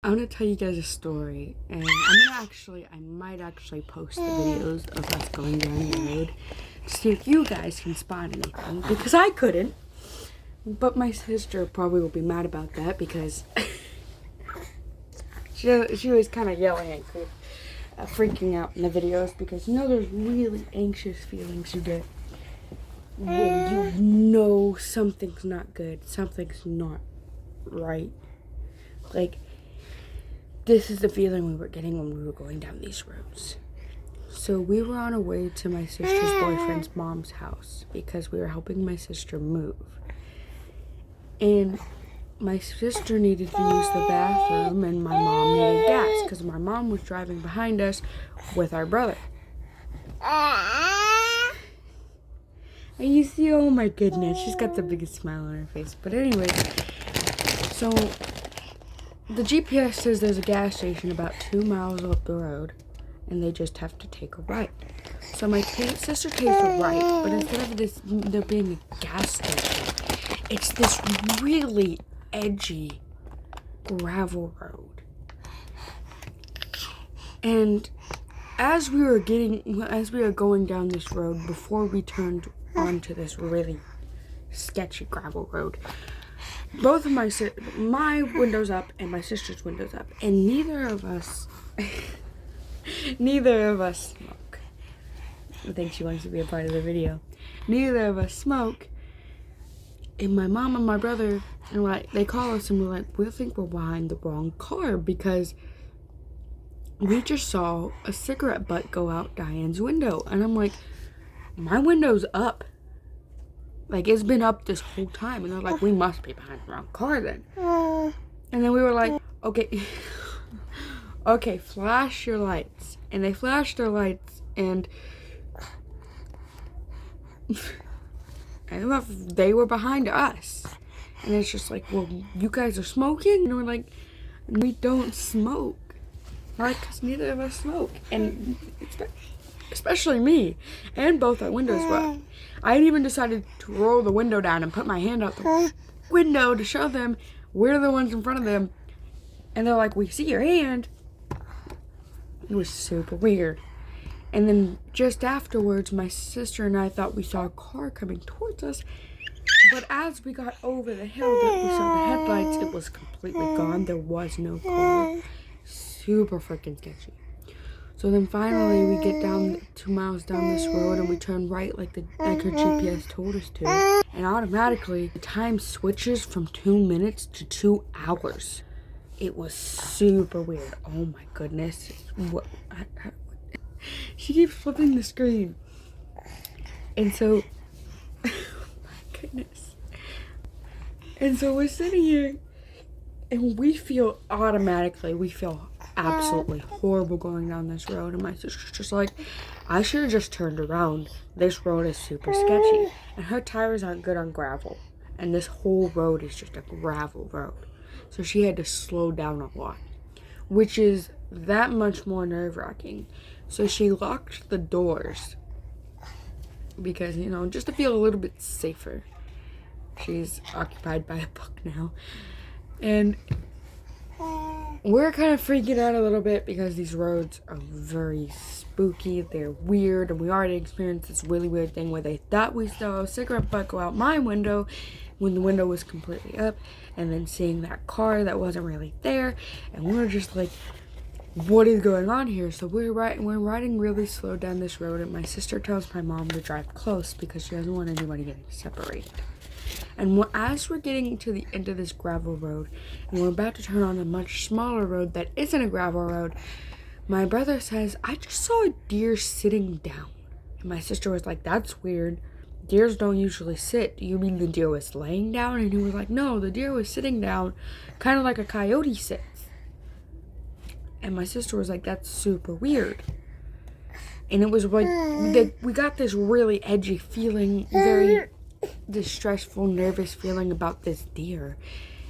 I'm gonna tell you guys a story, and I might actually post the videos of us going down the road to see if you guys can spot anything, because I couldn't. But my sister probably will be mad about that because she was kind of yelling and freaking out in the videos, because those really anxious feelings you get when you know something's not good, something's not right. Like, this is the feeling we were getting when we were going down these roads. So we were on our way to my sister's boyfriend's mom's house because we were helping my sister move. And my sister needed to use the bathroom and my mom needed gas because my mom was driving behind us with our brother. And you see, oh my goodness, she's got the biggest smile on her face. But anyway, so the GPS says there's a gas station about 2 miles up the road, and they just have to take a right. So my sister takes a right, but instead of there being a gas station, it's this really edgy gravel road. And as we were going down this road, before we turned onto this really sketchy gravel road, both of my windows up and my sister's windows up, and neither of us smoke. I think she wants to be a part of the video. Neither of us smoke, and my mom and my brother, and they call us and we're like, we think we're behind the wrong car because we just saw a cigarette butt go out Diane's window, and I'm like, my window's up. Like, it's been up this whole time. And they're like, we must be behind the wrong car then. And then we were like, okay, okay, flash your lights. And they flashed their lights, and they were behind us. And it's just like, well, you guys are smoking? And we're like, we don't smoke. Right? Because neither of us smoke. And especially me. And both our windows were up. I had even decided to roll the window down and put my hand out the window to show them we're the ones in front of them. And they're like, we see your hand. It was super weird. And then just afterwards, my sister and I thought we saw a car coming towards us. But as we got over the hill that we saw the headlights, it was completely gone. There was no car. Super freaking sketchy. So then finally we get down 2 miles down this road and we turn right like her GPS told us to. And automatically the time switches from 2 minutes to 2 hours. It was super weird. Oh my goodness. She keeps flipping the screen. And so, oh my goodness. And so we're sitting here and we feel absolutely horrible going down this road, and my sister's just like, I should have just turned around. This road is super sketchy, and her tires aren't good on gravel, and this whole road is just a gravel road, so she had to slow down a lot, which is that much more nerve-wracking. So she locked the doors because, just to feel a little bit safer. She's occupied by a book now, and we're kind of freaking out a little bit because these roads are very spooky. They're weird, and we already experienced this really weird thing where they thought we saw a cigarette butt go out my window when the window was completely up, and then seeing that car that wasn't really there, and we were just like, what is going on here? So we're riding really slow down this road, and my sister tells my mom to drive close because she doesn't want anybody getting separated. And as we're getting to the end of this gravel road, and we're about to turn on a much smaller road that isn't a gravel road, my brother says, I just saw a deer sitting down. And my sister was like, that's weird. Deers don't usually sit. Do you mean the deer was laying down? And he was like, no, the deer was sitting down, kind of like a coyote sits. And my sister was like, that's super weird. And it was like, we got this really edgy feeling, very distressful, nervous feeling about this deer.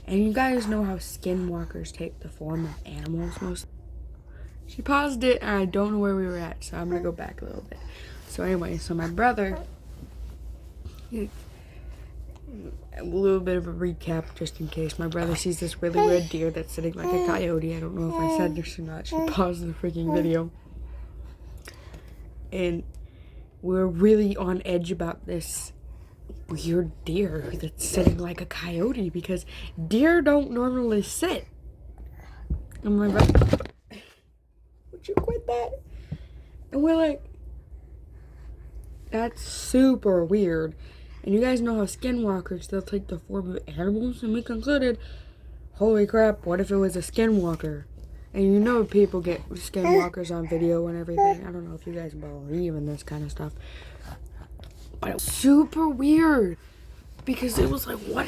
And you guys know how skinwalkers take the form of animals most. She paused it, and I don't know where we were at, so I'm gonna go back a little bit. So anyway, so my brother, a little bit of a recap just in case my brother sees this really weird deer that's sitting like a coyote. I don't know if I said this or not. She paused the freaking video. And we're really on edge about this weird deer that's sitting like a coyote because deer don't normally sit. And my brother, would you quit that? And we're like, that's super weird. And you guys know how skinwalkers, they'll take the form of animals, and we concluded, holy crap, what if it was a skinwalker? And you know people get skinwalkers on video and everything. I don't know if you guys believe in this kind of stuff. But it was super weird. Because it was like, what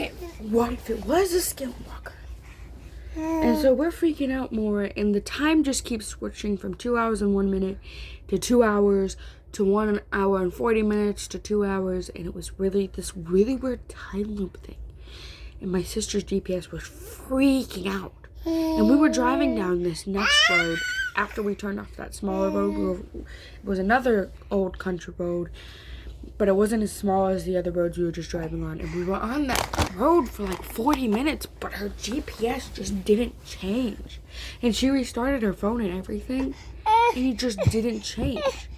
if it was a skinwalker? And so we're freaking out more, and the time just keeps switching from 2 hours and 1 minute to 2 hours to 1 hour and 40 minutes to 2 hours, and it was really this really weird time loop thing. And my sister's GPS was freaking out. And we were driving down this next road after we turned off that smaller road. It was another old country road, but it wasn't as small as the other roads we were just driving on. And we were on that road for like 40 minutes, but her GPS just didn't change. And she restarted her phone and everything, and it just didn't change.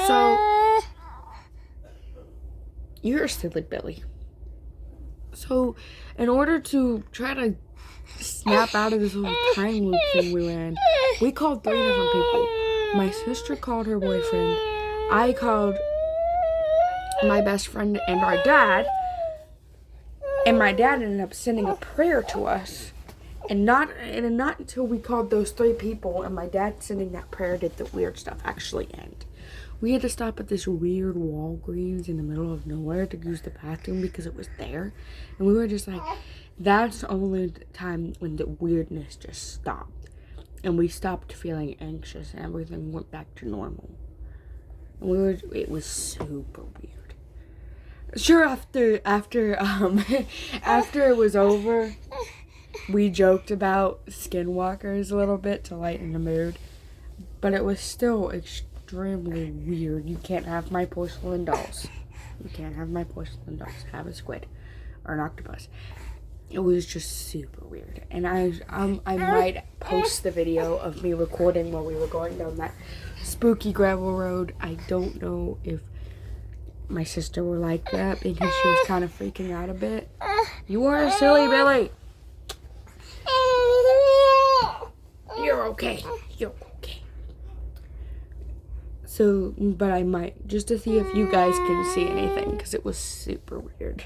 So, you're a silly Billy. So, in order to try to snap out of this little time loop thing we were in, we called 3 different people. My sister called her boyfriend. I called my best friend and our dad. And my dad ended up sending a prayer to us. And not until we called those 3 people and my dad sending that prayer did the weird stuff actually end. We had to stop at this weird Walgreens in the middle of nowhere to use the bathroom because it was there. And we were just like, that's the only time when the weirdness just stopped. And we stopped feeling anxious and everything went back to normal. And it was super weird. Sure, after it was over, we joked about skinwalkers a little bit to lighten the mood. But it was still extremely weird. You can't have my porcelain dolls. You can't have my porcelain dolls. Have a squid or an octopus. It was just super weird. And I might post the video of me recording while we were going down that spooky gravel road. I don't know if my sister were like that because she was kind of freaking out a bit. You are a silly Billy. You're okay. You're okay. So, but I might, just to see if you guys can see anything, because it was super weird.